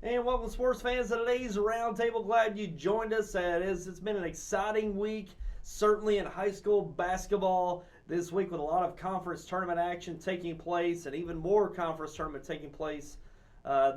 And welcome, sports fans, to today's Roundtable. Glad you joined us. It's been an exciting week, certainly in high school basketball this week, with a lot of conference tournament action taking place, and even more conference tournament taking place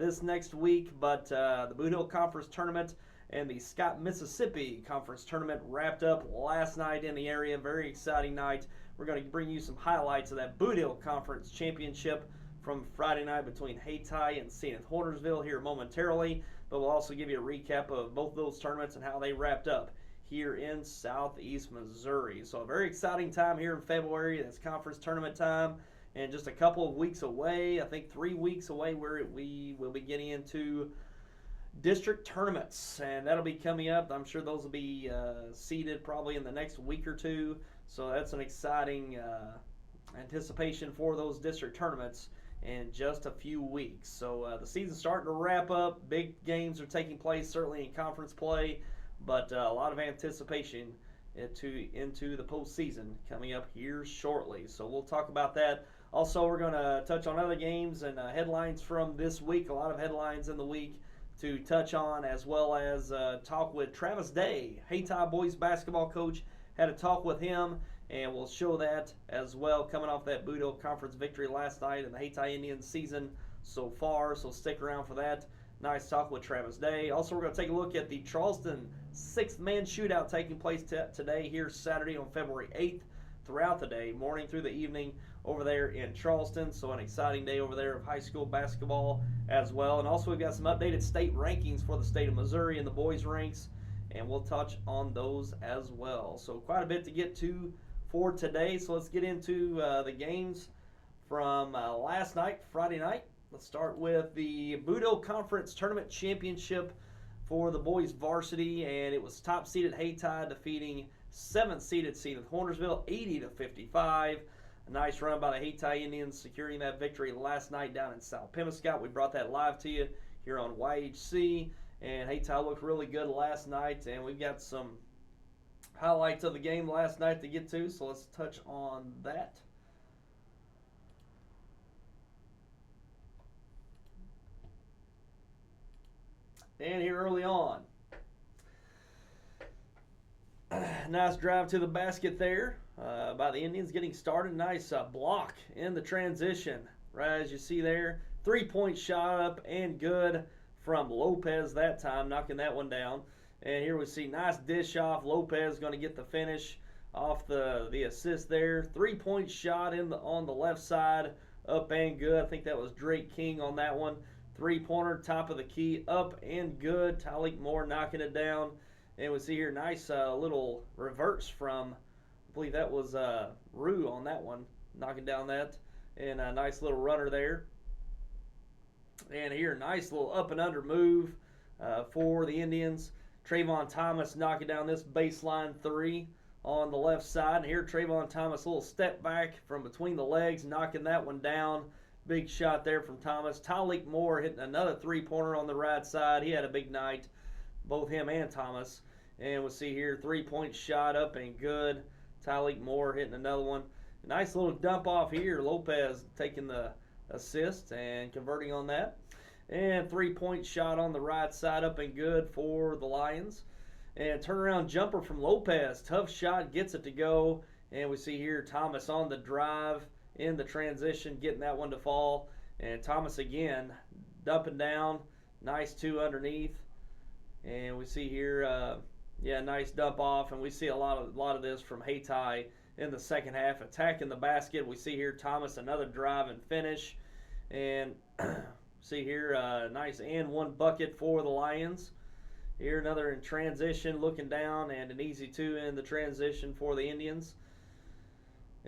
this next week. But the Bootheel Conference Tournament and the Scott, Mississippi Conference Tournament wrapped up last night in the area. Very exciting night. We're going to bring you some highlights of that Bootheel Conference Championship from Friday night between Hayti-Senath Hornersville here momentarily, but we'll also give you a recap of both those tournaments and how they wrapped up here in southeast Missouri. So a very exciting time here in February. That's conference tournament time, and just a couple of weeks away, I think 3 weeks away, where we will be getting into district tournaments, and that'll be coming up. I'm sure those will be seeded probably in the next week or two, so that's an exciting anticipation for those district tournaments in just a few weeks. So the season's starting to wrap up. Big games are taking place, certainly in conference play, but a lot of anticipation into the postseason coming up here shortly. So we'll talk about that. Also, we're going to touch on other games and headlines from this week. A lot of headlines in the week to touch on, as well as talk with Travis Day, Hayti boys basketball coach. Had a talk with him, and we'll show that as well, coming off that Bootheel Conference victory last night in the Hayti Indians season so far. So stick around for that. Nice talk with Travis Day. Also, we're going to take a look at the Charleston 6th Man Shootout taking place today here Saturday on February 8th, throughout the day, morning through the evening over there in Charleston. So an exciting day over there of high school basketball as well. And also we've got some updated state rankings for the state of Missouri in the boys ranks, and we'll touch on those as well. So quite a bit to get to for today. So let's get into the games from last night, Friday night. Let's start with the Bootheel Conference Tournament Championship for the boys varsity, and it was top seeded Hayti defeating 7th seeded Senath Hornersville 80-55. A nice run by the Hayti Indians, securing that victory last night down in South Pemiscot. We brought that live to you here on YHC. And Hayti looked really good last night, and we've got some highlights of the game last night to get to, so let's touch on that. And here early on, nice drive to the basket there by the Indians, getting started. Nice block in the transition, right as you see there. 3-point shot up and good from Lopez that time, knocking that one down. And here we see nice dish off. Lopez going to get the finish off the assist there. 3-point shot on the left side, up and good. I think that was Drake King on that one. 3-pointer, top of the key, up and good. Tyleek Moore knocking it down. And we see here nice little reverse from, I believe that was Rue on that one, knocking down that. And a nice little runner there. And here, nice little up and under move for the Indians. Trayvon Thomas knocking down this baseline 3 on the left side. And here, Trayvon Thomas, a little step back from between the legs, knocking that one down. Big shot there from Thomas. Tyleek Moore hitting another 3-pointer on the right side. He had a big night, both him and Thomas. And we'll see here, 3-point shot up and good. Tyleek Moore hitting another one. Nice little dump off here. Lopez taking the assist and converting on that. And 3-point shot on the right side, up and good for the Lions. And turnaround jumper from Lopez. Tough shot, gets it to go. And we see here Thomas on the drive in the transition, getting that one to fall. And Thomas again dumping down. Nice 2 underneath. And we see here, nice dump off. And we see a lot of this from Hayti in the second half, attacking the basket. We see here Thomas, another drive and finish. And see here, nice and one bucket for the Lions. Here another in transition, looking down, and an easy 2 in the transition for the Indians.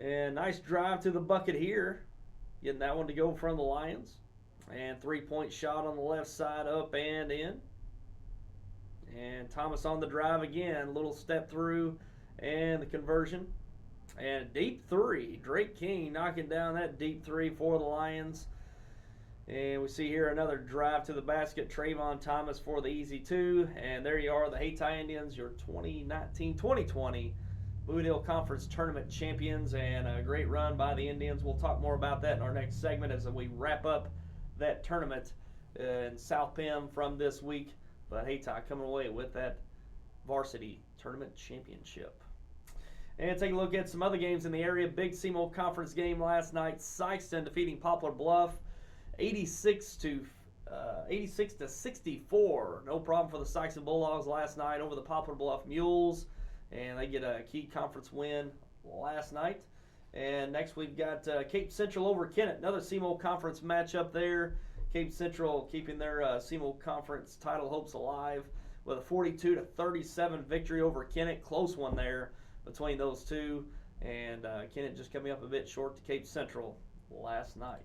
And nice drive to the bucket here, getting that one to go from the Lions. And 3-point shot on the left side, up and in. And Thomas on the drive again, little step through, and the conversion. And deep 3, Drake King knocking down that deep 3 for the Lions. And we see here another drive to the basket, Trayvon Thomas for the easy 2. And there you are, the Hayti Indians, your 2019-2020 Bootheel Conference Tournament champions, and a great run by the Indians. We'll talk more about that in our next segment as we wrap up that tournament in South Pim from this week. But Hayti coming away with that varsity tournament championship. And take a look at some other games in the area. Big SEMO conference game last night. Sikeston defeating Poplar Bluff 86 to 64. No problem for the Sikeston Bulldogs last night over the Poplar Bluff Mules. And they get a key conference win last night. And next we've got Cape Central over Kennett. Another SEMO conference matchup there. Cape Central keeping their SEMO conference title hopes alive with a 42-37 victory over Kennett. Close one there between those two. And Kennett just coming up a bit short to Cape Central last night.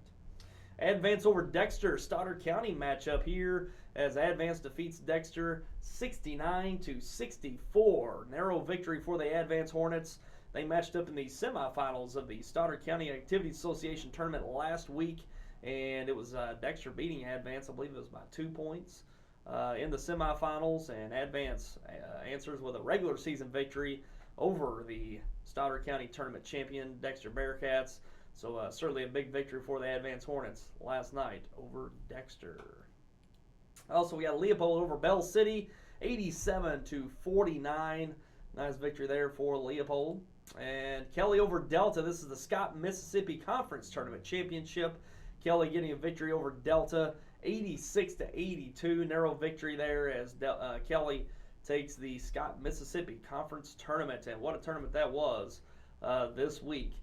Advance over Dexter, Stoddard County matchup here as Advance defeats Dexter 69-64. Narrow victory for the Advance Hornets. They matched up in the semifinals of the Stoddard County Activities Association tournament last week, and it was Dexter beating Advance. I believe it was by 2 points in the semifinals, and Advance answers with a regular season victory over the Stoddard County tournament champion Dexter Bearcats. So certainly a big victory for the Advance Hornets last night over Dexter. Also, we got Leopold over Bell City, 87-49. Nice victory there for Leopold. And Kelly over Delta. This is the Scott Mississippi Conference Tournament Championship. Kelly getting a victory over Delta, 86-82. Narrow victory there as Kelly takes the Scott Mississippi Conference Tournament. And what a tournament that was this week.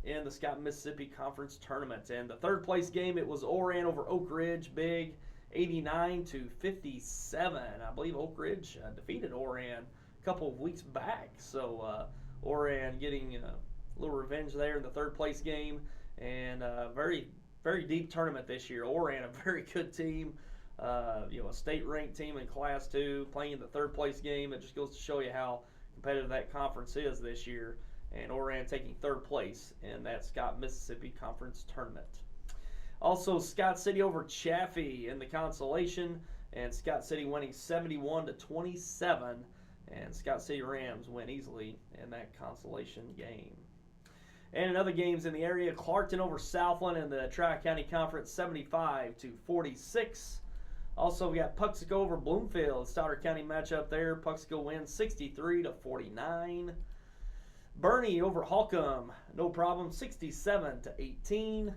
In the Scott Mississippi Conference Tournament. And the third place game, it was Oran over Oak Ridge, big 89-57. I believe Oak Ridge defeated Oran a couple of weeks back. So Oran getting a little revenge there in the third place game. And very, very deep tournament this year. Oran, a very good team. A state ranked team in Class 2 playing in the third place game. It just goes to show you how competitive that conference is this year. And Oran taking third place in that Scott Mississippi Conference Tournament. Also, Scott City over Chaffee in the consolation, and Scott City winning 71-27, and Scott City Rams win easily in that consolation game. And in other games in the area, Clarkton over Southland in the Tri-County Conference, 75-46. Also, we got Puxico over Bloomfield, Stoddard County matchup there. Puxico wins 63-49. Bernie over Holcomb, no problem, 67-18.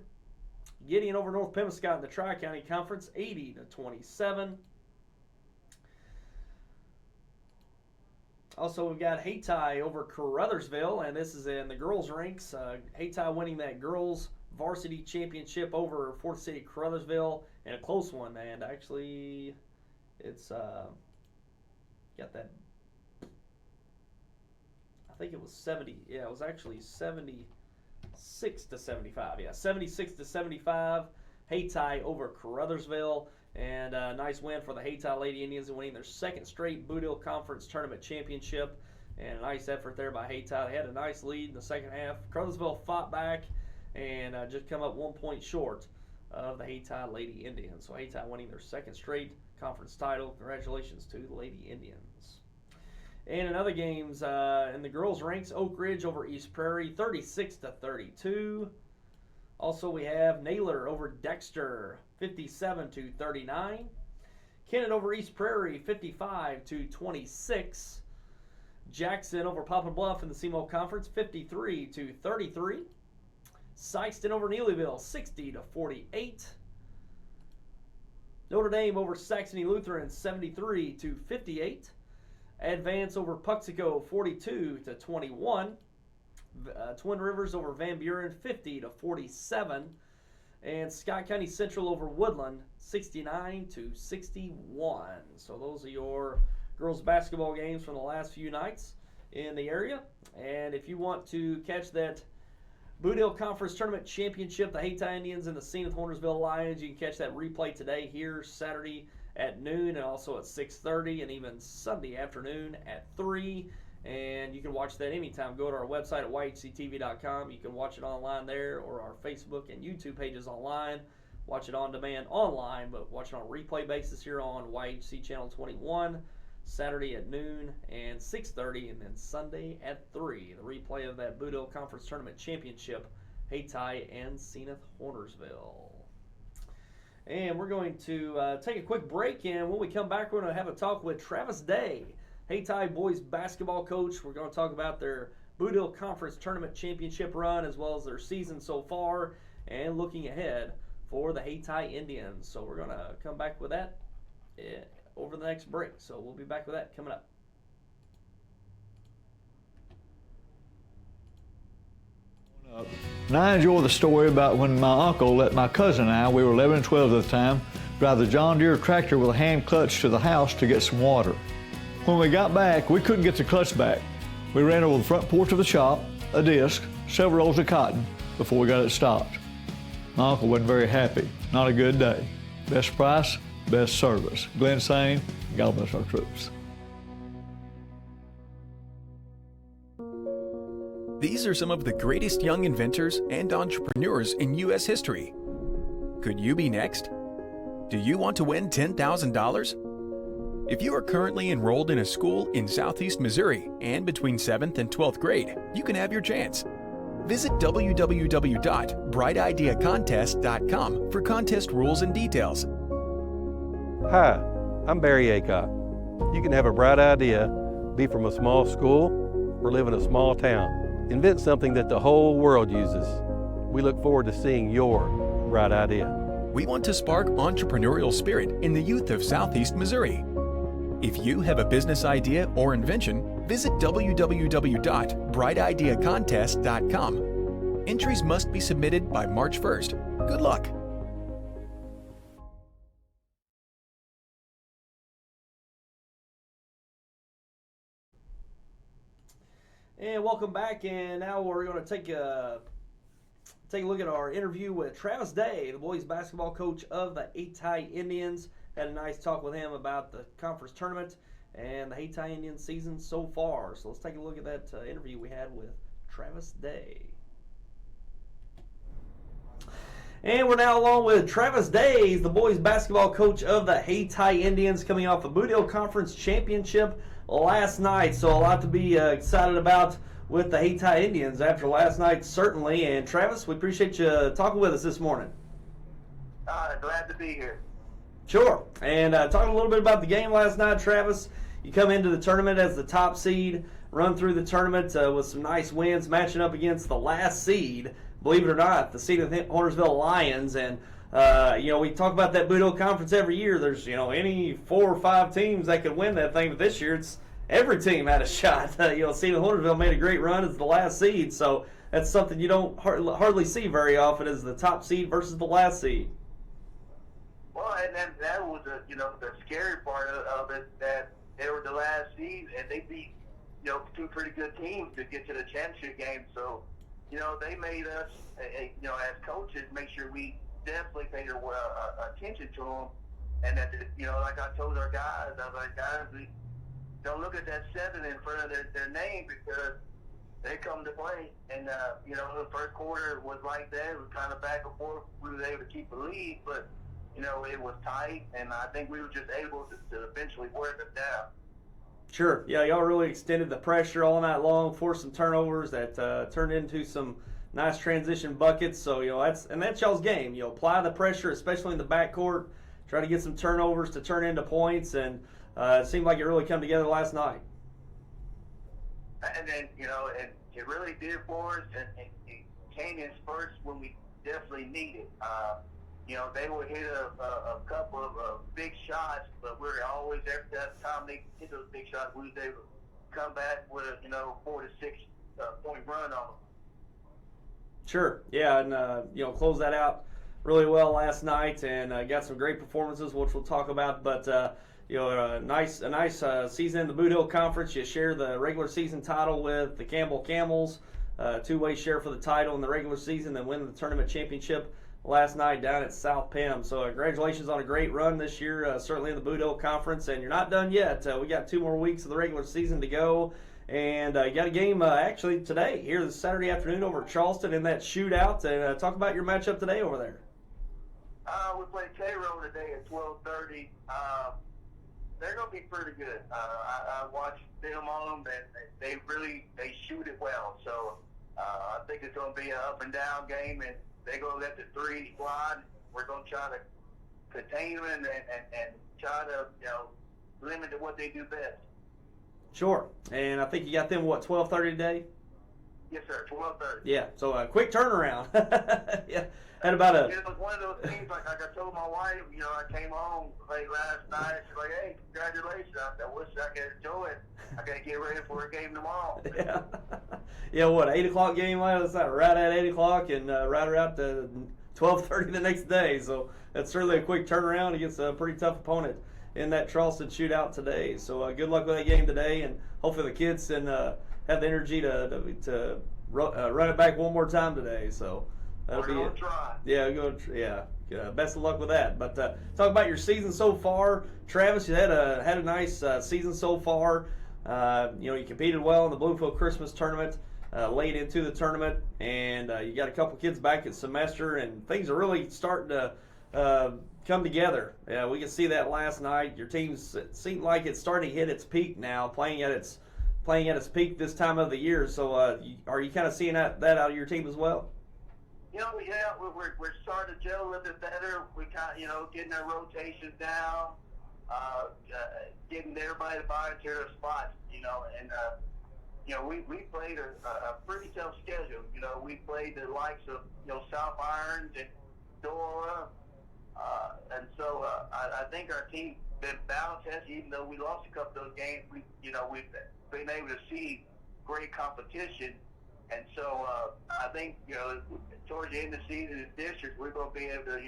Gideon over North Pemiscot in the Tri-County Conference, 80-27. Also, we've got Hayti over Carruthersville, and this is in the girls' ranks. Hayti winning that girls' varsity championship over Fort City Carruthersville in a close one, and actually, it's got that. I think it was 70. Yeah, it was actually 76-75. Yeah, 76-75. Hayti over Carruthersville. And a nice win for the Hayti Lady Indians winning their second straight Bootheel Conference Tournament Championship. And a nice effort there by Hayti. They had a nice lead in the second half. Carruthersville fought back and just come up 1 point short of the Hayti Lady Indians. So Hayti winning their second straight conference title. Congratulations to the Lady Indians. And in other games, in the girls' ranks, Oak Ridge over East Prairie, 36-32. Also, we have Naylor over Dexter, 57-39. Kennett over East Prairie, 55-26. Jackson over Poplar Bluff in the SEMO Conference, 53-33. Sikeston over Neelyville, 60-48. Notre Dame over Saxony Lutheran, 73-58. Advance over Puxico, 42-21. Twin Rivers over Van Buren, 50-47. And Scott County Central over Woodland, 69-61. So those are your girls basketball games from the last few nights in the area. And if you want to catch that Bootheel Conference Tournament Championship, the Hayti Indians and the Hayti-Senath Hornersville Lions, you can catch that replay today here Saturday at noon and also at 6:30 and even Sunday afternoon at 3. And you can watch that anytime. Go to our website at yhctv.com. You can watch it online there, or our Facebook and YouTube pages online. Watch it on demand online, but watch it on a replay basis here on YHC Channel 21, Saturday at noon and 6:30, and then Sunday at 3. The replay of that Bootheel Conference Tournament Championship, Hayti and Senath Hornersville. And we're going to take a quick break, and when we come back, we're going to have a talk with Travis Day, Hayti boys basketball coach. We're going to talk about their Bootheel Conference Tournament Championship run as well as their season so far and looking ahead for the Hayti Indians. So we're going to come back with that over the next break. So we'll be back with that coming up. And I enjoy the story about when my uncle let my cousin and I, we were 11 and 12 at the time, drive the John Deere tractor with a hand clutch to the house to get some water. When we got back, we couldn't get the clutch back. We ran over the front porch of the shop, a disc, several rolls of cotton before we got it stopped. My uncle wasn't very happy. Not a good day. Best price, best service. Glenn Sane, God bless our troops. These are some of the greatest young inventors and entrepreneurs in U.S. history. Could you be next? Do you want to win $10,000? If you are currently enrolled in a school in Southeast Missouri and between 7th and 12th grade, you can have your chance. Visit www.brightideacontest.com for contest rules and details. Hi, I'm Barry Aycock. You can have a bright idea, be from a small school, or live in a small town. Invent something that the whole world uses. We look forward to seeing your bright idea. We want to spark entrepreneurial spirit in the youth of Southeast Missouri. If you have a business idea or invention, visit www.brightideacontest.com. Entries must be submitted by March 1st. Good luck! And welcome back, and now we're going to take a look at our interview with Travis Day, the boys basketball coach of the Hayti Indians. Had a nice talk with him about the conference tournament and the Hayti Indians season so far. So let's take a look at that interview we had with Travis Day. And we're now along with Travis Day, the boys basketball coach of the Hayti Indians, coming off the Bootheel Conference Championship last night. So a lot to be excited about with the Hayti Indians after last night, certainly. And Travis, we appreciate you talking with us this morning. Glad to be here. Sure. And talking a little bit about the game last night, Travis, you come into the tournament as the top seed, run through the tournament with some nice wins, matching up against the last seed, believe it or not, the Hayti-Senath Hornersville Lions. And we talk about that Bootheel Conference every year. There's, any 4 or 5 teams that could win that thing, but this year it's every team had a shot. Hayti-Senath Hornersville made a great run as the last seed, so that's something you don't hardly see very often, is the top seed versus the last seed. Well, and then that was the scary part of it, that they were the last seed and they beat 2 pretty good teams to get to the championship game. So they made us as coaches make sure we definitely paid attention to them, and that like I told our guys, I was like, guys, we don't look at that 7 in front of their name, because they come to play. And the first quarter was like that. It was kind of back and forth. We were able to keep the lead, but it was tight, and I think we were just able to eventually work it down. Sure. Yeah, y'all really extended the pressure all night long, forced some turnovers that turned into some nice transition buckets. So, that's y'all's game. Apply the pressure, especially in the backcourt, try to get some turnovers to turn into points, and it seemed like it really come together last night. And then, and it really did for us, and it came in spurts when we definitely needed. They would hit a couple of big shots, but we're always, every time they hit those big shots, we was able to come back with a 4 to 6 point run on them. Sure, yeah, and close that out really well last night, and got some great performances, which we'll talk about. But a nice season in the Bootheel Conference. You share the regular season title with the Campbell Camels, 2-way share for the title in the regular season, then win the tournament championship last night down at South Penn. So congratulations on a great run this year, certainly in the Bootheel Conference, and you're not done yet. We got 2 more weeks of the regular season to go, and you got a game actually today, here this Saturday afternoon over at Charleston in that shootout. And talk about your matchup today over there. We play Cairo today at 12:30. They're going to be pretty good. I watched film on them, and they shoot it well. So I think it's going to be an up and down game, and they're going to let the 3 slide. We're going to try to contain them and try to, limit to what they do best. Sure. And I think you got them, 12:30 today? Yes, sir, 12:30. Yeah, so a quick turnaround. Yeah, had about a... It was one of those things, like I told my wife, I came home late last night. She's like, hey, congratulations. I wish I could enjoy it. I got to get ready for a game tomorrow. Yeah. Yeah, what, 8 o'clock game last night? Right at 8 o'clock and right around to 12:30 the next day. So that's certainly a quick turnaround against a pretty tough opponent in that Charleston shootout today. So good luck with that game today, and hopefully the kids can have the energy to run it back one more time today. So that'll be it. Try. Yeah, best of luck with that. But talk about your season so far, Travis. You had a nice season so far. You competed well in the Bootheel Christmas tournament, late into the tournament, and you got a couple kids back at semester, and things are really starting to come together. Yeah, we could see that last night. Your team seemed like it's starting to hit its peak now, playing at its peak this time of the year. So are you kind of seeing that out of your team as well? Yeah, we're starting to gel a little bit better. We kind of, getting our rotations down, getting everybody to buy into their spots, and we played a pretty tough schedule. We played the likes of South Irons and Dora, and so I think our team been balanced. Even though we lost a couple of those games, we've been able to see great competition. And so I think, towards the end of the season in district, we're going to be able to,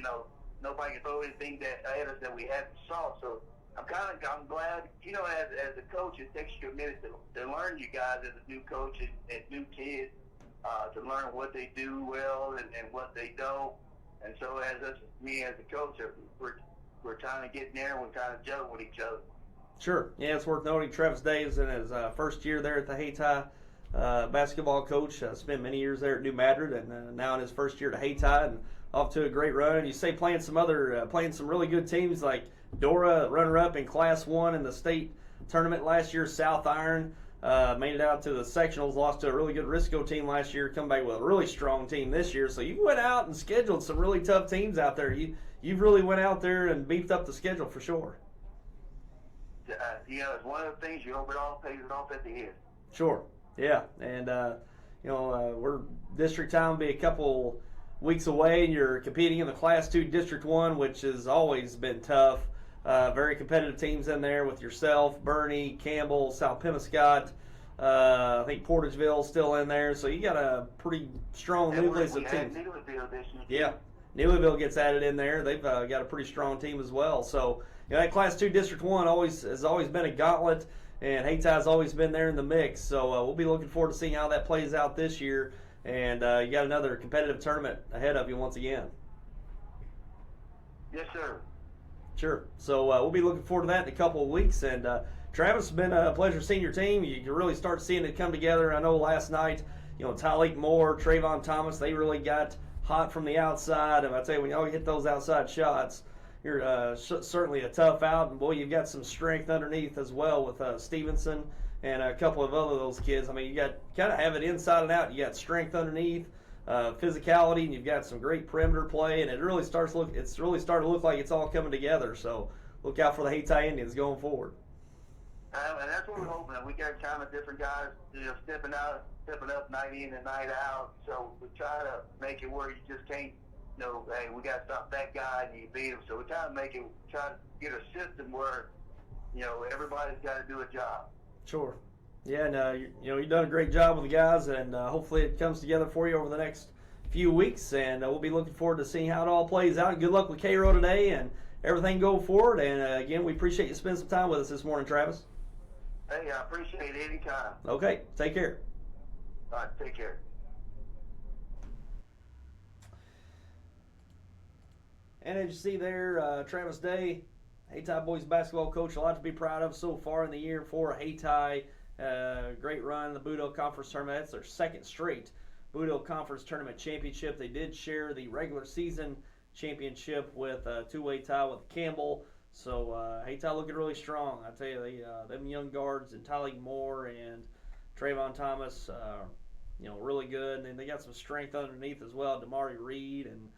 nobody can throw anything at us that we haven't saw. So I'm glad, as a coach, it takes you a minute to learn you guys as a new coach and new kids, to learn what they do well and what they don't. And so me as a coach, we're trying to get in there and we're trying to juggle with each other. Sure. Yeah, it's worth noting Travis Day is in his first year there at the Hayti Basketball Coach. Spent many years there at New Madrid, and now in his first year at Hayti, and off to a great run. And you say playing some really good teams like Dora, runner-up in Class 1 in the state tournament last year. South Iron made it out to the sectionals, lost to a really good Risco team last year, come back with a really strong team this year. So you went out and scheduled some really tough teams out there. You've really went out there and beefed up the schedule for sure. It's one of the things you hope it all pays it off at the end. Sure. Yeah, and we're district time will be a couple weeks away, and you're competing in the Class 2 District 1, which has always been tough. Very competitive teams in there with yourself, Bernie, Campbell, South Pemiscot. I think Portageville's still in there, so you got a pretty strong nucleus of teams. Yeah, Newellville gets added in there. They've got a pretty strong team as well. So that Class 2 District 1 has always been a gauntlet. And Hayti-has always been there in the mix, so we'll be looking forward to seeing how that plays out this year. And you got another competitive tournament ahead of you once again. Yes, sir. Sure. So we'll be looking forward to that in a couple of weeks. And Travis, it's been a pleasure seeing your team. You can really start seeing it come together. I know last night, Tyleek Moore, Trayvon Thomas, they really got hot from the outside. And I tell you, when y'all hit those outside shots, you're certainly a tough out, and boy, you've got some strength underneath as well with Stevenson and a couple of other those kids. I mean, you got kind of have it inside and out. You got strength underneath, physicality, and you've got some great perimeter play, and it's really starting to look like it's all coming together. So look out for the Hayti Indians going forward. And that's what we're hoping. We got kind of different guys, stepping up night in and night out. So we try to make it where you just can't. Hey, we got to stop that guy and you beat him. So we try to get a system where, everybody's got to do a job. Sure. Yeah, and you've done a great job with the guys, and hopefully it comes together for you over the next few weeks. And we'll be looking forward to seeing how it all plays out. Good luck with Cairo today and everything go forward. And again, we appreciate you spending some time with us this morning, Travis. Hey, I appreciate it anytime. Okay, take care. All right, take care. And as you see there, Travis Day, Hayti boys basketball coach, a lot to be proud of so far in the year for Hayti. Great run in the Bootheel Conference Tournament. That's their second straight Bootheel Conference Tournament championship. They did share the regular season championship with a two-way tie with Campbell. So Hayti looking really strong. I tell you, them young guards and Tyleek Moore and Trayvon Thomas, really good. And then they got some strength underneath as well. Damari Reed and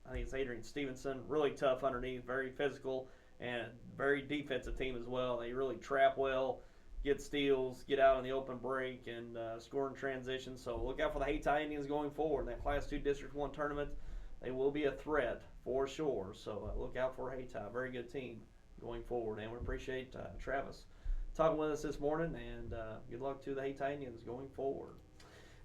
I think it's Adrian Stevenson. Really tough underneath, very physical, and very defensive team as well. They really trap well, get steals, get out in the open break, and score in transition. So look out for the Hayti Indians going forward in that Class 2 District 1 tournament. They will be a threat for sure. So look out for Hayti. Very good team going forward. And we appreciate Travis talking with us this morning. And good luck to the Hayti Indians going forward.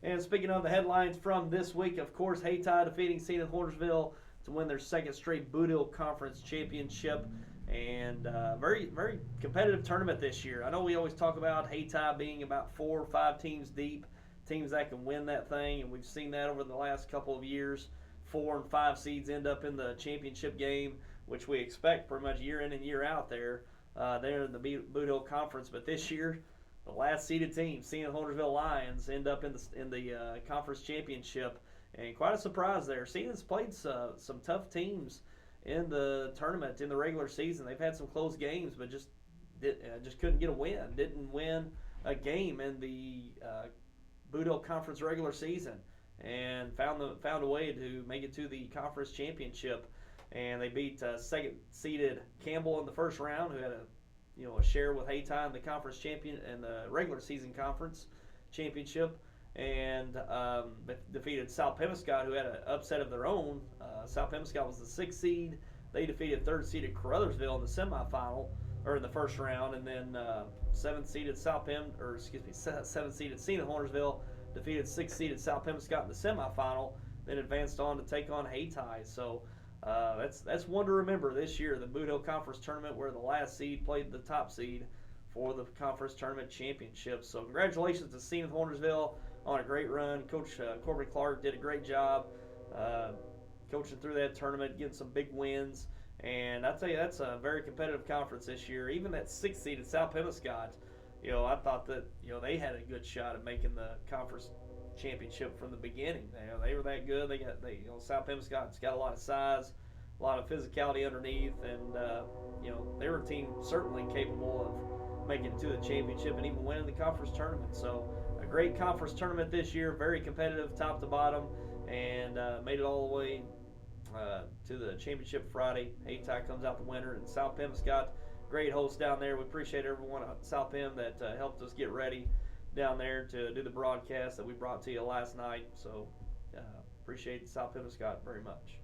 And speaking of the headlines from this week, of course, Hayti defeating Senath Hornersville to win their second straight Bootheel Conference Championship. And very, very competitive tournament this year. I know we always talk about Hayti being about 4 or 5 teams deep, teams that can win that thing, and we've seen that over the last couple of years. 4 and 5 seeds end up in the championship game, which we expect pretty much year in and year out there in the Bootheel Conference. But this year, the last seeded team, Senath Hornersville Lions, end up in the conference championship, and quite a surprise there. Senath's played some tough teams in the tournament in the regular season. They've had some close games, but just couldn't get a win. Didn't win a game in the Bootheel Conference regular season, and found a way to make it to the conference championship. And they beat second seeded Campbell in the first round, who had a share with Hayti in the conference champion and the regular season conference championship, and defeated South Pemiscot, who had an upset of their own. South Pemiscot was the 6th seed. They defeated 3rd seeded Caruthersville in the semifinal, or in the first round, and then 7th seeded Senath Hornersville defeated 6th seeded South Pemiscot in the semifinal, then advanced on to take on Hayti. So that's one to remember this year, the Bootheel Conference Tournament, where the last seed played the top seed for the conference tournament championship. So congratulations to Senath Hornersville on a great run. Coach Corbin Clark did a great job coaching through that tournament, getting some big wins. And I tell you, that's a very competitive conference this year. Even that 6th seed at South Pemiscot, I thought that they had a good shot at making the conference championship from the beginning. They were that good. South Pemiscot's got a lot of size, a lot of physicality underneath, and they were a team certainly capable of making it to the championship and even winning the conference tournament. So a great conference tournament this year, very competitive top to bottom, and made it all the way to the championship Friday. Hayti comes out the winner, and South Pemiscot, great host down there. We appreciate everyone at South Pem that helped us get ready down there to do the broadcast that we brought to you last night. So appreciate South Pemiscot very much.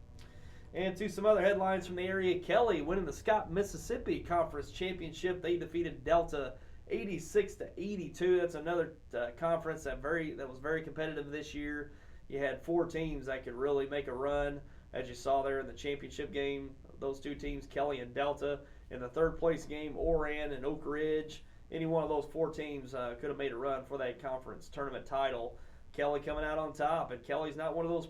And to some other headlines from the area, Kelly winning the Scott, Mississippi Conference Championship. They defeated Delta 86-82. That's another conference that was very competitive this year. You had 4 teams that could really make a run, as you saw there in the championship game. Those 2 teams, Kelly and Delta. In the 3rd place game, Oran and Oak Ridge. Any one of those 4 teams could have made a run for that conference tournament title. Kelly coming out on top, and Kelly's not one of those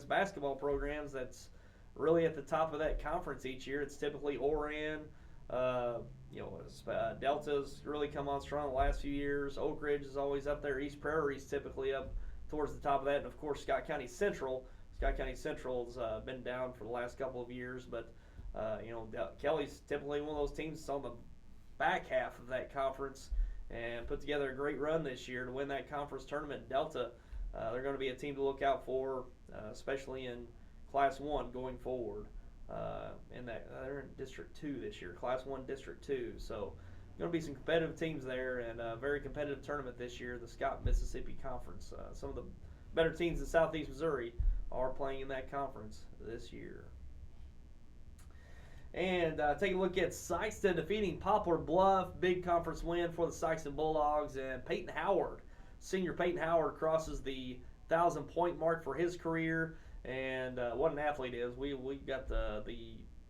basketball programs, that's really at the top of that conference each year. It's typically Oran. Delta's really come on strong the last few years. Oak Ridge is always up there. East Prairie's typically up towards the top of that, and of course Scott County Central. Scott County Central's been down for the last couple of years, but Kelly's typically one of those teams that's on the back half of that conference and put together a great run this year to win that conference tournament. Delta, they're going to be a team to look out for, especially in Class 1 going forward. They're in District 2 this year, Class 1 District 2. So going to be some competitive teams there, and a very competitive tournament this year, the Scott Mississippi Conference. Some of the better teams in Southeast Missouri are playing in that conference this year. And take a look at Sikeston defeating Poplar Bluff. Big conference win for the Sikeston Bulldogs. And Peyton Howard, senior Peyton Howard, crosses the 1,000-point mark for his career. And what an athlete he is. We got the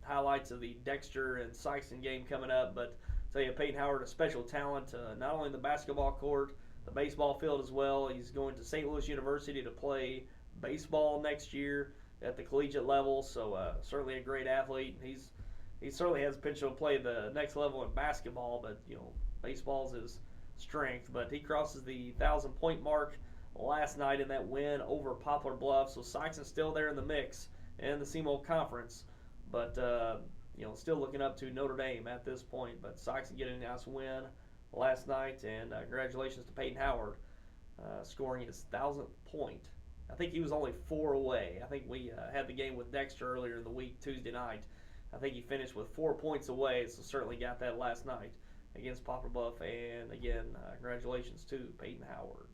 highlights of the Dexter and Sikeston game coming up. But I'll tell you, Peyton Howard, a special talent, not only in the basketball court, the baseball field as well. He's going to St. Louis University to play baseball next year at the collegiate level. So certainly a great athlete. He certainly has potential to play the next level in basketball, but baseball's his strength. But he crosses the 1,000-point mark last night in that win over Poplar Bluff. So Sikeston's still there in the mix in the CMO Conference, but still looking up to Notre Dame at this point. But Sikeston getting a nice win last night, and congratulations to Peyton Howard scoring his 1,000th point I think he was only 4 away. I think we had the game with Dexter earlier in the week, Tuesday night. I think he finished with 4 points away, so certainly got that last night against Poplar Bluff. And again, congratulations to Peyton Howard.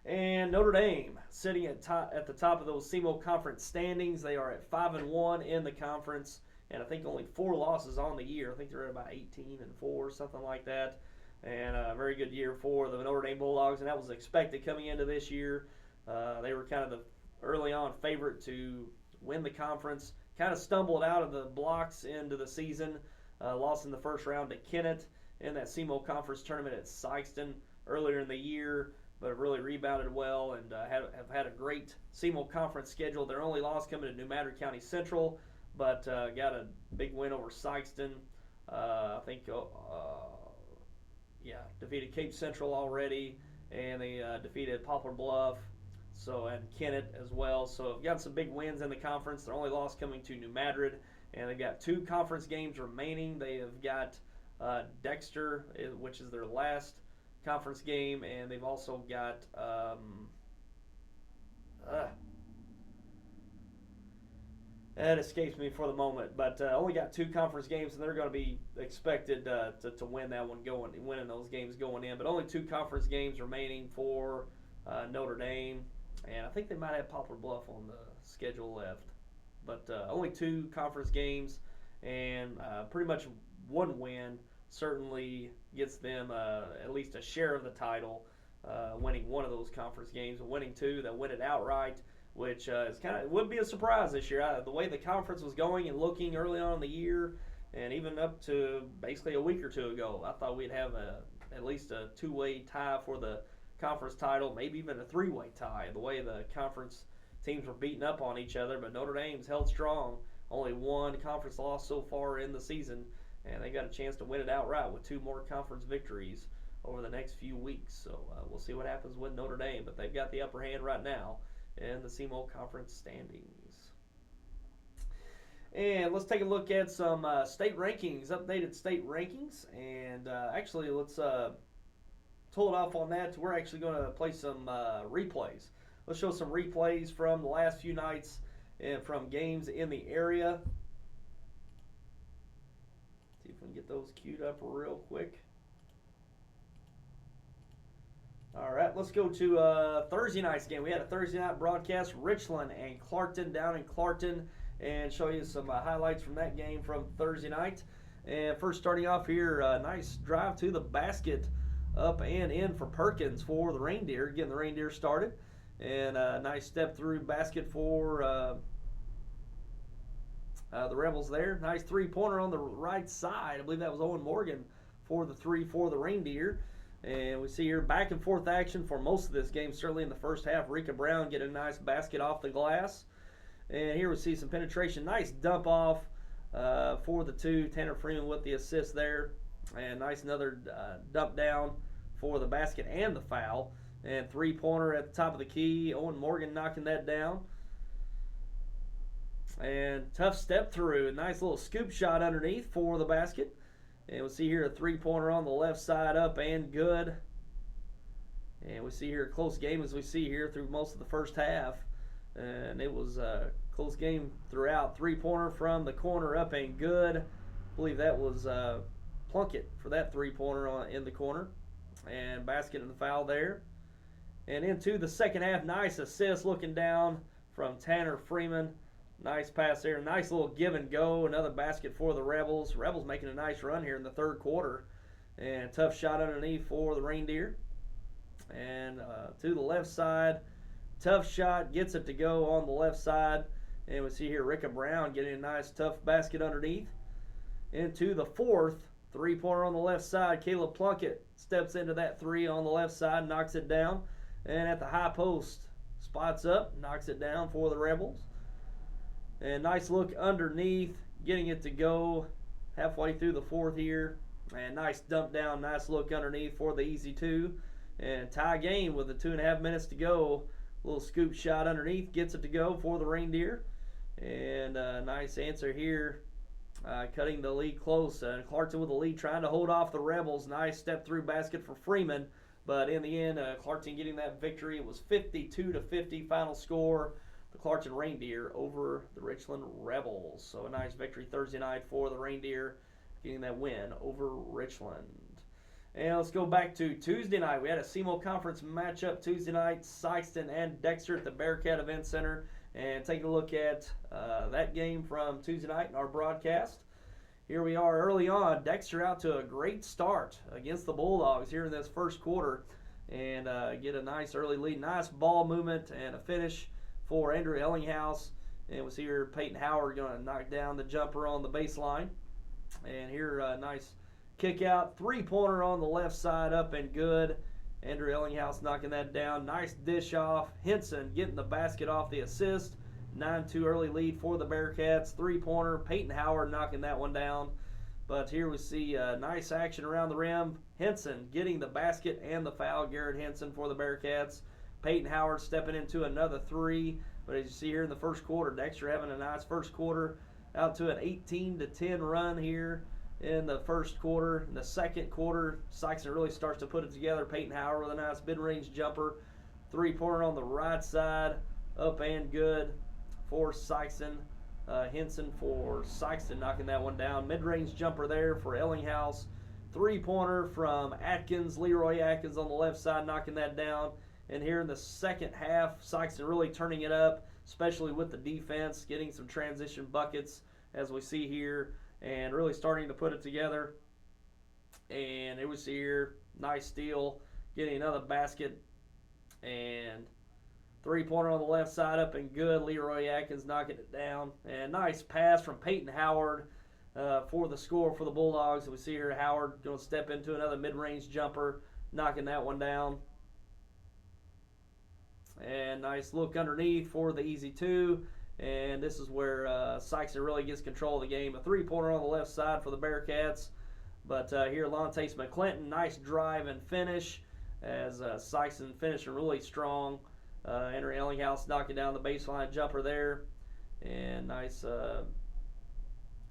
And Notre Dame sitting at the top of those CMO conference standings. They are at 5-1 in the conference, and I think only 4 losses on the year. I think they're at about 18-4, something like that. And a very good year for the Notre Dame Bulldogs, and that was expected coming into this year. They were kind of the early on favorite to win the conference. Kind of stumbled out of the blocks into the season. Lost in the first round to Kennett in that CMO conference tournament at Sikeston earlier in the year, but have really rebounded well and have had a great CMO conference schedule. Their only loss coming to New Madrid County Central, but got a big win over Sikeston. I think, defeated Cape Central already, and they defeated Poplar Bluff, and Kennett as well. So they've got some big wins in the conference. Their only loss coming to New Madrid, and they've got 2 conference games remaining. They have got Dexter, which is their last conference game, and they've also got that escapes me for the moment, but only got 2 conference games, and they're going to be expected to win that one winning those games going in. But only 2 conference games remaining for Notre Dame, and I think they might have Poplar Bluff on the schedule left. But only 2 conference games, and pretty much 1 win certainly gets them at least a share of the title, winning 1 of those conference games, and winning 2, they'll win it outright, which is would be a surprise this year. The way the conference was going and looking early on in the year, and even up to basically a week or 2 ago, I thought we'd have at least a 2-way tie for the conference title, maybe even a 3-way tie. The way the conference teams were beating up on each other, but Notre Dame's held strong. Only 1 conference loss so far in the season, and they got a chance to win it outright with 2 more conference victories over the next few weeks. So we'll see what happens with Notre Dame, but they've got the upper hand right now in the CMO conference standings. And let's take a look at some state rankings, updated state rankings, and actually let's pull it off on that. We're actually going to play some replays. Let's show some replays from the last few nights and from games in the area. See if we can get those queued up real quick. All right, let's go to Thursday night's game. We had a Thursday night broadcast, Richland and Clarkton down in Clarkton, and show you some highlights from that game from Thursday night. And first starting off here, nice drive to the basket, up and in for Perkins for the Reindeer, getting the Reindeer started. And a nice step through basket for the Rebels there. Nice 3-pointer on the right side. I believe that was Owen Morgan for the 3 for the Reindeer. And we see here back and forth action for most of this game, certainly in the first half. Rika Brown getting a nice basket off the glass. And here we see some penetration. Nice dump off for the 2. Tanner Freeman with the assist there. And nice another dump down for the basket and the foul. And 3-pointer at the top of the key. Owen Morgan knocking that down. And tough step through. A nice little scoop shot underneath for the basket. And we'll see here a 3-pointer on the left side, up and good. And we see here a close game as we see here through most of the first half. And it was a close game throughout. 3-pointer from the corner, up and good. I believe that was Plunkett for that 3-pointer in the corner. And basket and the foul there. And into the second half, nice assist looking down from Tanner Freeman. Nice pass there. Nice little give and go. Another basket for the Rebels. Rebels making a nice run here in the third quarter. And tough shot underneath for the Reindeer. And to the left side. Tough shot. Gets it to go on the left side. And we see here Rika Brown getting a nice tough basket underneath. Into the fourth. 3-pointer on the left side. Caleb Plunkett steps into that 3 on the left side. Knocks it down. And at the high post. Spots up. Knocks it down for the Rebels. And nice look underneath, getting it to go halfway through the fourth here. And nice dump down, nice look underneath for the easy 2. And tie game with the 2.5 minutes to go. Little scoop shot underneath, gets it to go for the Reindeer. And a nice answer here, cutting the lead close. And Clarkson with the lead, trying to hold off the Rebels. Nice step through basket for Freeman. But in the end, Clarkton getting that victory. It was 52-50 final score. The Clarkton Reindeer over the Richland Rebels. So a nice victory Thursday night for the Reindeer, getting that win over Richland. And let's go back to Tuesday night. We had a CMO Conference matchup Tuesday night, Sikeston and Dexter at the Bearcat Event Center. And take a look at that game from Tuesday night in our broadcast. Here we are early on. Dexter out to a great start against the Bulldogs here in this first quarter and get a nice early lead. Nice ball movement and a finish for Andrew Ellinghaus. And we see here Peyton Howard going to knock down the jumper on the baseline. And here a nice kick out, three-pointer on the left side, up and good. Andrew Ellinghaus knocking that down. Nice dish off. Henson getting the basket off the assist. 9-2 early lead for the Bearcats. Three-pointer. Peyton Howard knocking that one down. But here we see nice action around the rim. Henson getting the basket and the foul. Garrett Henson for the Bearcats. Peyton Howard stepping into another three. But as you see here in the first quarter, Dexter having a nice first quarter. Out to an 18-10 run here in the first quarter. In the second quarter, Sikeston really starts to put it together. Peyton Howard with a nice mid-range jumper. Three-pointer on the right side. Up and good for Sikeston. Henson for Sikeston knocking that one down. Mid-range jumper there for Ellinghaus. Three-pointer from Atkins, Leroy Atkins on the left side knocking that down. And here in the second half, Sikeston really turning it up, especially with the defense, getting some transition buckets as we see here, and really starting to put it together. And it was here, nice steal, getting another basket, and three-pointer on the left side up and good. Leroy Atkins knocking it down. And nice pass from Peyton Howard for the score for the Bulldogs. We see here Howard going to step into another mid-range jumper, knocking that one down. And nice look underneath for the easy two. And this is where Sikeston really gets control of the game. A three-pointer on the left side for the Bearcats. But here, Lontace McClinton, nice drive and finish as Sikeston finishing really strong. Andrew Ellinghaus knocking down the baseline jumper there. And nice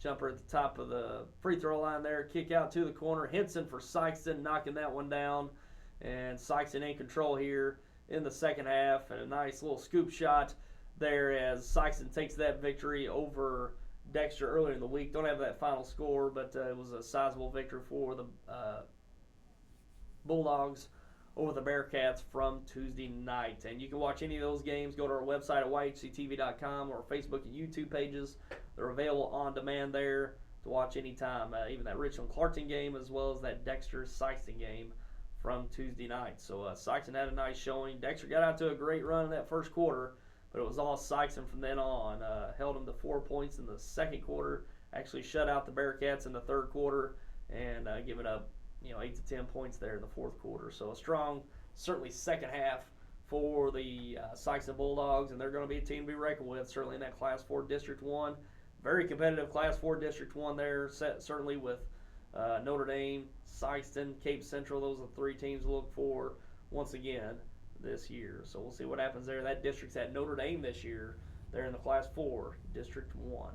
jumper at the top of the free throw line there. Kick out to the corner. Henson for Sikeston knocking that one down. And Sikeston in control here in the second half. And a nice little scoop shot there as Sikeston takes that victory over Dexter earlier in the week. Don't have that final score, but it was a sizable victory for the Bulldogs over the Bearcats from Tuesday night. And you can watch any of those games. Go to our website at yhctv.com or Facebook and YouTube pages. They're available on demand there to watch anytime. Even that Richland-Clarkton game as well as that Dexter-Sikeston game from Tuesday night. So Sikeston had a nice showing. Dexter got out to a great run in that first quarter, but it was all Sikeston from then on. Held them to 4 points in the second quarter. Actually shut out the Bearcats in the third quarter and giving up 8 to 10 points there in the fourth quarter. So a strong, certainly second half for the Sikeston Bulldogs, and they're going to be a team to be reckoned with, certainly in that Class 4 District 1. Very competitive Class 4 District 1 there, certainly with Notre Dame, Sikeston, Cape Central. Those are the three teams to look for once again this year. So we'll see what happens there. That district's at Notre Dame this year. They're in the Class 4 District 1.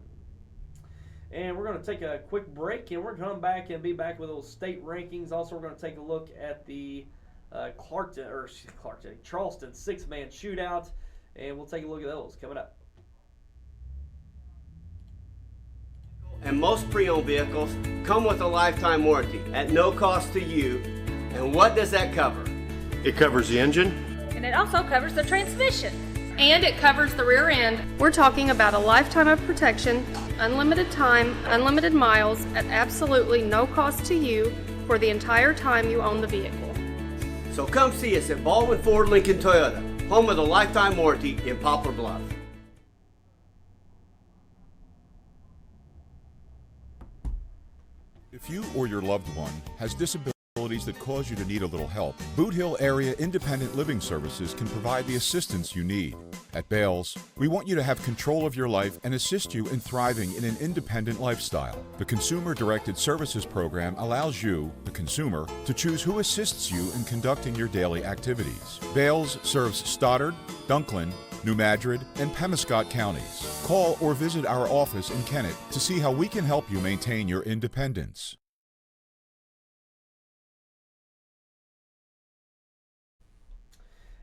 And we're going to take a quick break, and we're going to come back and be back with those state rankings. Also, we're going to take a look at the Charleston six-man shootout, and we'll take a look at those coming up. And most pre-owned vehicles come with a lifetime warranty at no cost to you. And what does that cover? It covers the engine. And it also covers the transmission. And it covers the rear end. We're talking about a lifetime of protection, unlimited time, unlimited miles, at absolutely no cost to you for the entire time you own the vehicle. So come see us at Baldwin Ford Lincoln Toyota, home of the lifetime warranty in Poplar Bluff. If you or your loved one has disabilities that cause you to need a little help, Bootheel Area Independent Living Services can provide the assistance you need. At Bales, we want you to have control of your life and assist you in thriving in an independent lifestyle. The Consumer-Directed Services Program allows you, the consumer, to choose who assists you in conducting your daily activities. Bales serves Stoddard, Dunklin, New Madrid, and Pemiscot counties. Call or visit our office in Kennett to see how we can help you maintain your independence.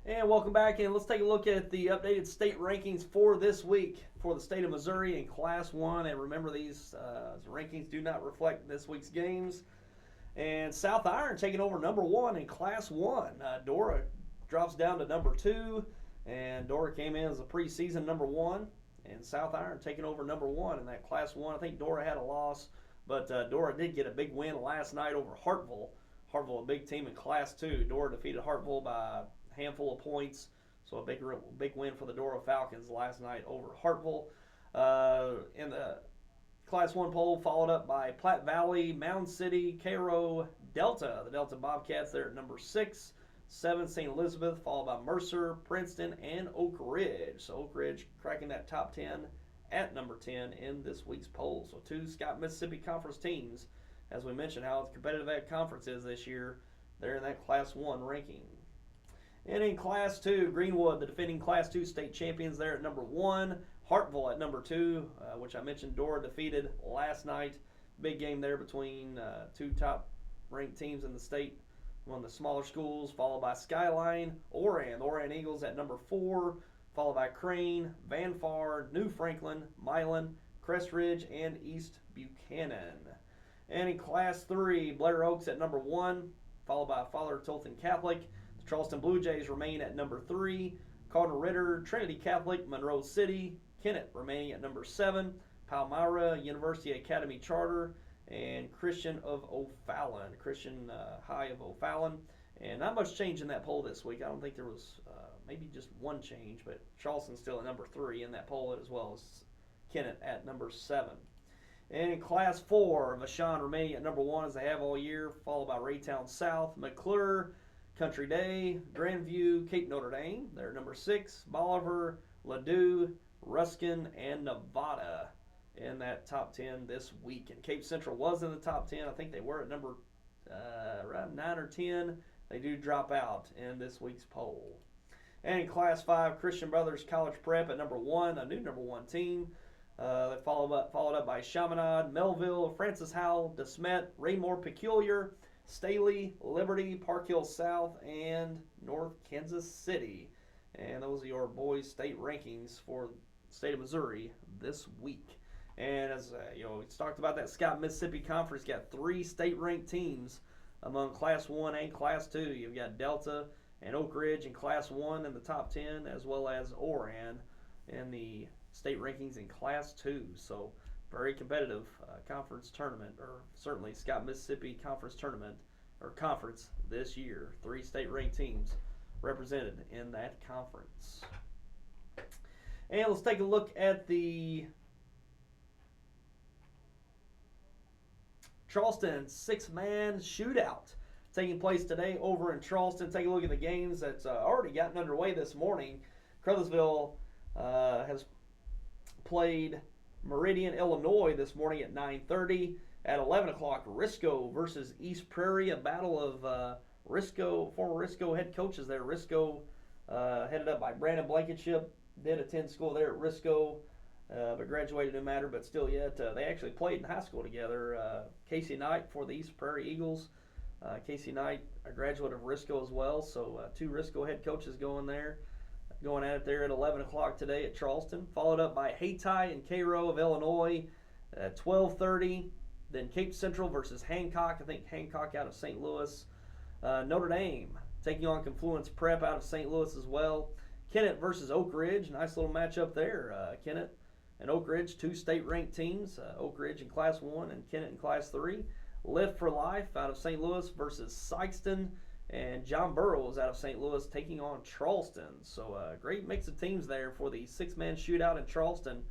And welcome back, and let's take a look at the updated state rankings for this week for the state of Missouri in Class 1. And remember, these rankings do not reflect this week's games. And South Iron taking over number 1 in Class 1. Dora drops down to number 2, and Dora came in as a preseason number 1. And South Iron taking over number 1 in that Class 1. I think Dora had a loss, but Dora did get a big win last night over Hartville. Hartville, a big team in Class 2. Dora defeated Hartville by handful of points, so a big win for the Dora Falcons last night over Hartville. In the Class 1 poll, followed up by Platte Valley, Mound City, Cairo, Delta. The Delta Bobcats there at number 6. 7, St. Elizabeth, followed by Mercer, Princeton, and Oak Ridge. So Oak Ridge cracking that top 10 at number 10 in this week's poll. So 2 Scott Mississippi Conference teams. As we mentioned, how competitive that conference is this year. They're in that Class 1 ranking. And in Class 2, Greenwood, the defending Class 2 state champions there at number 1. Hartville at number 2, which I mentioned Dora defeated last night. Big game there between 2 top-ranked teams in the state. One of the smaller schools, followed by Skyline, Oran. The Oran Eagles at number 4, followed by Crane, Van Far, New Franklin, Milan, Crest Ridge, and East Buchanan. And in Class 3, Blair Oaks at number 1, followed by Father Tolton Catholic. The Charleston Blue Jays remain at number 3. Cardinal Ritter, Trinity Catholic, Monroe City. Kennett remaining at number 7. Palmyra, University Academy Charter, and Christian of O'Fallon. Christian High of O'Fallon. And not much change in that poll this week. I don't think there was maybe just one change, but Charleston's still at number 3 in that poll, as well as Kennett at number 7. And in Class 4, Vashon remaining at number 1 as they have all year, followed by Raytown South, McClure, Country Day, Grandview, Cape Notre Dame. They're number 6, Bolivar, Ladue, Ruskin, and Nevada in that top 10 this week. And Cape Central was in the top 10. I think they were at number around 9 or 10. They do drop out in this week's poll. And in Class 5, Christian Brothers College Prep at number 1, a new number 1 team. They followed up by Chaminade, Melville, Francis Howell, DeSmet, Raymore Peculiar, Staley, Liberty, Park Hill South, and North Kansas City. And those are your boys' state rankings for the state of Missouri this week. And as we talked about, that Scott Mississippi Conference got 3 state-ranked teams among Class 1 and Class 2. You've got Delta and Oak Ridge in Class 1 in the top 10, as well as Oran in the state rankings in Class 2. So very competitive conference tournament, or certainly Scott Mississippi Conference tournament or conference this year. 3 state-ranked teams represented in that conference. And let's take a look at the Charleston 6-man shootout taking place today over in Charleston. Take a look at the games that's already gotten underway this morning. Crothersville has played Meridian, Illinois this morning at 9:30. At 11 o'clock, Risco versus East Prairie, a battle of former Risco head coaches there. Risco headed up by Brandon Blankenship, did attend school there at Risco, but graduated, no matter, but still yet. They actually played in high school together. Casey Knight for the East Prairie Eagles. Casey Knight, a graduate of Risco as well, so 2 Risco head coaches going at it there at 11 o'clock today at Charleston. Followed up by Hayti and Cairo of Illinois at 12:30. Then Cape Central versus Hancock. I think Hancock out of St. Louis. Notre Dame taking on Confluence Prep out of St. Louis as well. Kennett versus Oak Ridge. Nice little matchup there. Kennett and Oak Ridge, 2 state-ranked teams. Oak Ridge in Class 1 and Kennett in Class 3. Lift for Life out of St. Louis versus Sikeston. And John Burroughs out of St. Louis taking on Charleston. So a great mix of teams there for the 6-man shootout in Charleston,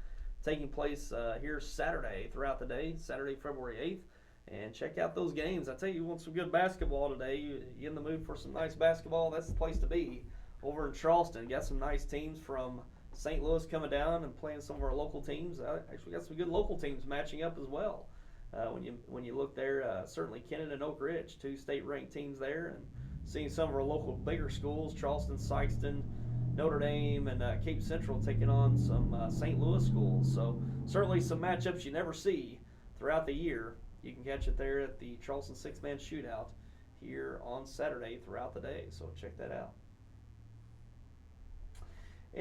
taking place here Saturday throughout the day, Saturday, February 8th. And check out those games. I tell you, you want some good basketball today, you in the mood for some nice basketball, that's the place to be over in Charleston. Got some nice teams from St. Louis coming down and playing some of our local teams. Actually got some good local teams matching up as well. When you look there, certainly Kennett and Oak Ridge, 2 state-ranked teams there, and seeing some of our local bigger schools, Charleston, Sikeston, Notre Dame, and Cape Central taking on some St. Louis schools. So certainly some matchups you never see throughout the year. You can catch it there at the Charleston 6-man shootout here on Saturday throughout the day. So check that out.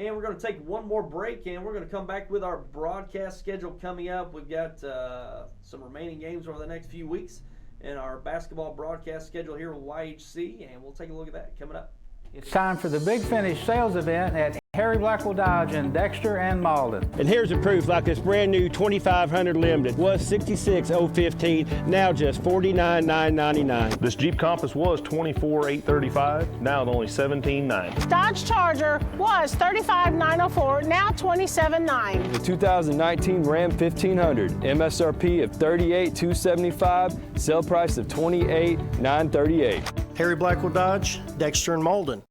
And we're going to take one more break, and we're going to come back with our broadcast schedule coming up. We've got some remaining games over the next few weeks in our basketball broadcast schedule here with YHC, and we'll take a look at that coming up. It's time for the Big Finish sales event at Harry Blackwell Dodge in Dexter and Malden. And here's the proof, like this brand new 2500 Limited was $66,015, now just $49,999. This Jeep Compass was $24,835, now at only $17,900. Dodge Charger was $35,904, now $27,900. The 2019 Ram 1500, MSRP of $38,275, sale price of $28,938. Harry Blackwell Dodge, Dexter and Malden.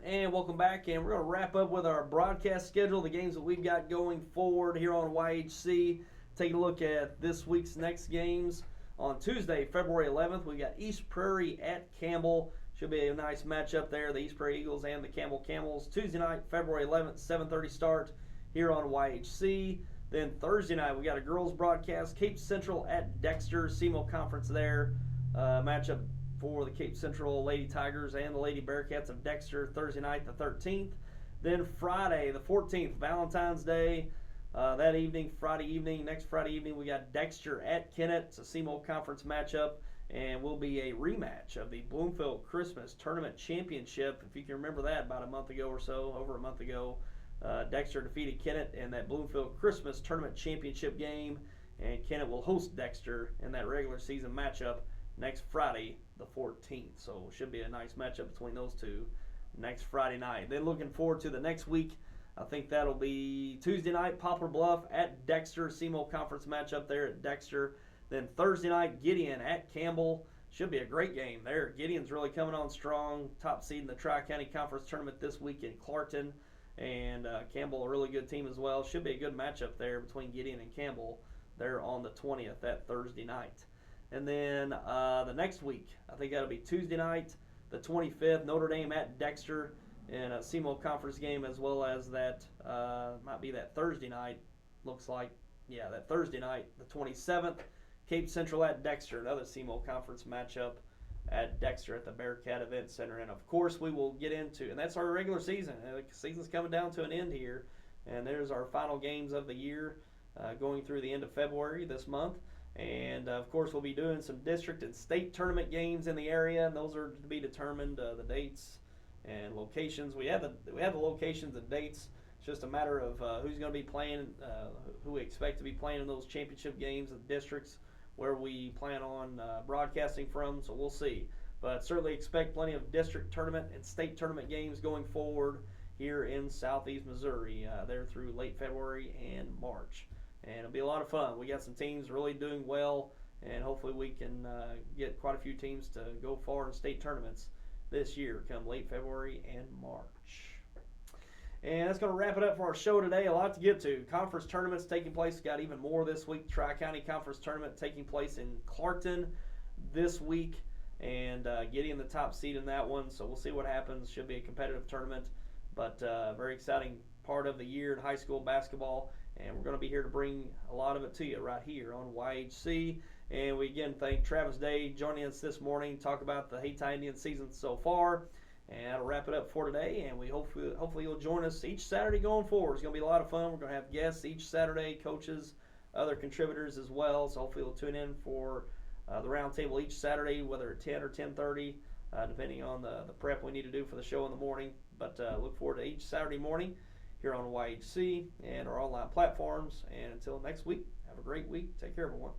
And welcome back, and we're going to wrap up with our broadcast schedule, the games that we've got going forward here on YHC. Taking a look at this week's next games. On Tuesday, February 11th, we got East Prairie at Campbell. Should be a nice matchup there, the East Prairie Eagles and the Campbell Camels. Tuesday night, February 11th, 7:30 start here on YHC. Then Thursday night, we got a girls broadcast, Cape Central at Dexter, SEMO Conference there. Matchup for the Cape Central Lady Tigers and the Lady Bearcats of Dexter, Thursday night the 13th. Then Friday the 14th, Valentine's Day. That evening, next Friday evening, we got Dexter at Kennett. It's a SEMO Conference matchup, and will be a rematch of the Bloomfield Christmas Tournament Championship. If you can remember that, about a month ago or so, over a month ago, Dexter defeated Kennett in that Bloomfield Christmas Tournament Championship game, and Kennett will host Dexter in that regular season matchup next Friday the 14th. So should be a nice matchup between those two next Friday night. Then looking forward to the next week. I think that'll be Tuesday night, Poplar Bluff at Dexter, SEMO Conference matchup there at Dexter. Then Thursday night, Gideon at Campbell. Should be a great game there. Gideon's really coming on strong, top seed in the Tri-County Conference Tournament this week in Clarkton. And Campbell, a really good team as well. Should be a good matchup there between Gideon and Campbell there on the 20th, that Thursday night. And then the next week, I think that'll be Tuesday night, the 25th, Notre Dame at Dexter in a SEMO Conference game, as well as that, might be that Thursday night, looks like. Yeah, that Thursday night, the 27th, Cape Central at Dexter, another SEMO Conference matchup at Dexter at the Bearcat Event Center. And, of course, we will get into, and that's our regular season. The season's coming down to an end here, and there's our final games of the year going through the end of February this month. And, of course, we'll be doing some district and state tournament games in the area, and those are to be determined, the dates and locations. We have the locations and dates. It's just a matter of who's going to be playing, who we expect to be playing in those championship games of districts where we plan on broadcasting from, so we'll see. But certainly expect plenty of district tournament and state tournament games going forward here in southeast Missouri, there through late February and March. And it'll be a lot of fun. We got some teams really doing well, and hopefully we can get quite a few teams to go far in state tournaments this year come late February and March. And that's going to wrap it up for our show today. A lot to get to. Conference tournaments taking place. Got even more this week. Tri-County Conference Tournament taking place in Clarkton this week. And getting the top seed in that one. So we'll see what happens. Should be a competitive tournament. But very exciting part of the year in high school basketball. And we're going to be here to bring a lot of it to you right here on YHC. And we again thank Travis Day joining us this morning. Talk about the Hayti Indian season so far. And that'll wrap it up for today, and we hopefully you'll join us each Saturday going forward. It's going to be a lot of fun. We're going to have guests each Saturday, coaches, other contributors as well. So hopefully you'll tune in for the roundtable each Saturday, whether at 10 or 10:30, depending on the prep we need to do for the show in the morning. But look forward to each Saturday morning here on YHC and our online platforms. And until next week, have a great week. Take care, everyone.